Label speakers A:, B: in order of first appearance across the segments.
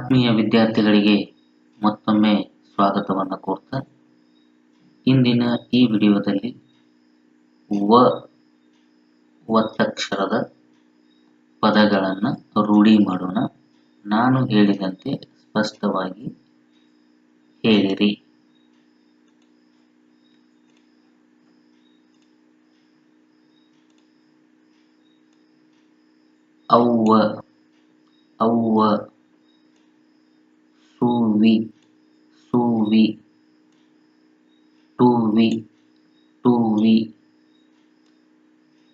A: ಆತ್ಮೀಯ ವಿದ್ಯಾರ್ಥಿಗಳಿಗೆ ಮತ್ತೊಮ್ಮೆ ಸ್ವಾಗತವನ್ನು ಕೋರ್ತಾ ಇಂದಿನ ಈ ವಿಡಿಯೋದಲ್ಲಿ ಒತ್ತಕ್ಷರದ ಪದಗಳನ್ನು ರೂಢಿ ಮಾಡೋಣ. ನಾನು ಹೇಳಿದಂತೆ ಸ್ಪಷ್ಟವಾಗಿ ಹೇಳಿರಿ. ಅವ್ವ, ಅವ್ವ. ಸೂವಿ, ಸೂವಿ. ಟೂವಿ, ಟೂವಿ.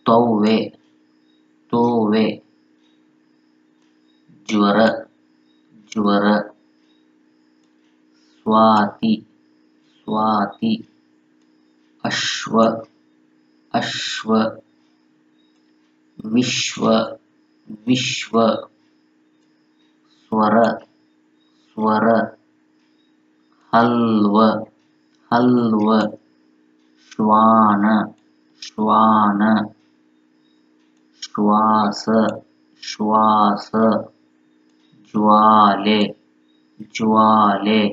A: ತೌವೆ, ತೋವೆ. ಜ್ವರ, ಜ್ವರ. ಸ್ವಾತಿ, ಸ್ವಾತಿ. ಅಶ್ವ, ಅಶ್ವ. ವಿಶ್ವ, ವಿಶ್ವ. ಸ್ವರ, ಸ್ವರ. ಹಲ್ವ, ಹಲ್ವ. ಶ್ವಾನ, ಶ್ವಾನ. ಶ್ವಾಸ, ಶ್ವಾಸ. ಜ್ವಾಲೆ, ಜ್ವಾಲೆ.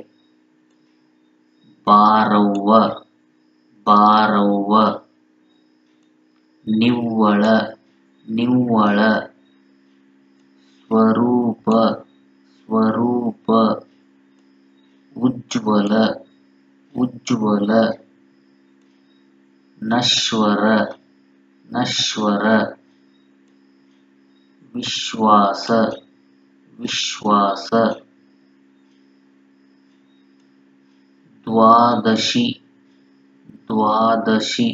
A: ಬಾರವ್ವ, ಬಾರವ್ವ. ನಿವ್ವಳ, ನಿವ್ವಳ. ಸ್ವರೂಪ, ಸ್ವರೂಪ. ಉಜ್ವಲ, ಉಜ್ವಲ. ನಶ್ವರ, ನಶ್ವರ. ವಿಶ್ವಾಸ, ವಿಶ್ವಾಸ. ದ್ವಾದಶಿ, ದ್ವಾದಶಿ.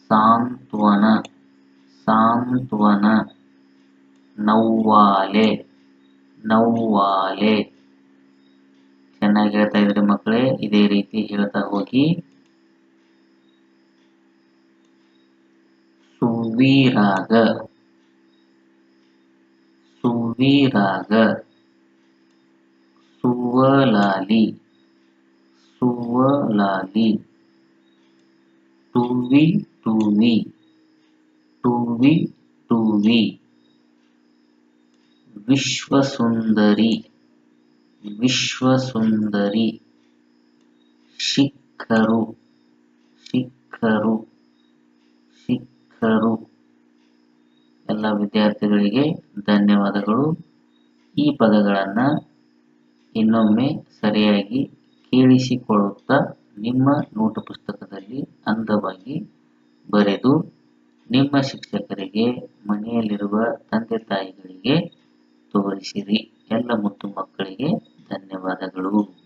A: ಸಾಂತ್ವನ, ಸಾಂತ್ವನ. ನವ್ವಾಲೆ, ನವ್ವಾಲೆ. ಚೆನ್ನಾಗಿ ಹೇಳ್ತಾ ಇದ್ರಿ ಮಕ್ಕಳೇ, ಇದೇ ರೀತಿ ಹೇಳ್ತಾ ಹೋಗಿ. ಸುವೀರಾಗ, ಸುವೀರಾಗ. ಸುವಲಾಲಿ, ಸುವಲಾಲಿ. ಟುವಿ, ಟುವಿ. ಟುವಿ, ಟುವಿ. ವಿಶ್ವಸುಂದರಿ, ವಿಶ್ವಸುಂದರಿ. ಶಿಖರು, ಶಿಖರು. ಶಿಖರು. ಎಲ್ಲ ವಿದ್ಯಾರ್ಥಿಗಳಿಗೆ ಧನ್ಯವಾದಗಳು. ಈ ಪದಗಳನ್ನು ಇನ್ನೊಮ್ಮೆ ಸರಿಯಾಗಿ ಕೇಳಿಸಿಕೊಳ್ಳುತ್ತಾ ನಿಮ್ಮ ನೋಟು ಪುಸ್ತಕದಲ್ಲಿ ಅಂದವಾಗಿ ಬರೆದು ನಿಮ್ಮ ಶಿಕ್ಷಕರಿಗೆ, ಮನೆಯಲ್ಲಿರುವ ತಂದೆ ತಾಯಿಗಳಿಗೆ ತೋರಿಸಿರಿ. ಎಲ್ಲ ಮುದ್ದು ಮಕ್ಕಳಿಗೆ ಧನ್ಯವಾದಗಳು.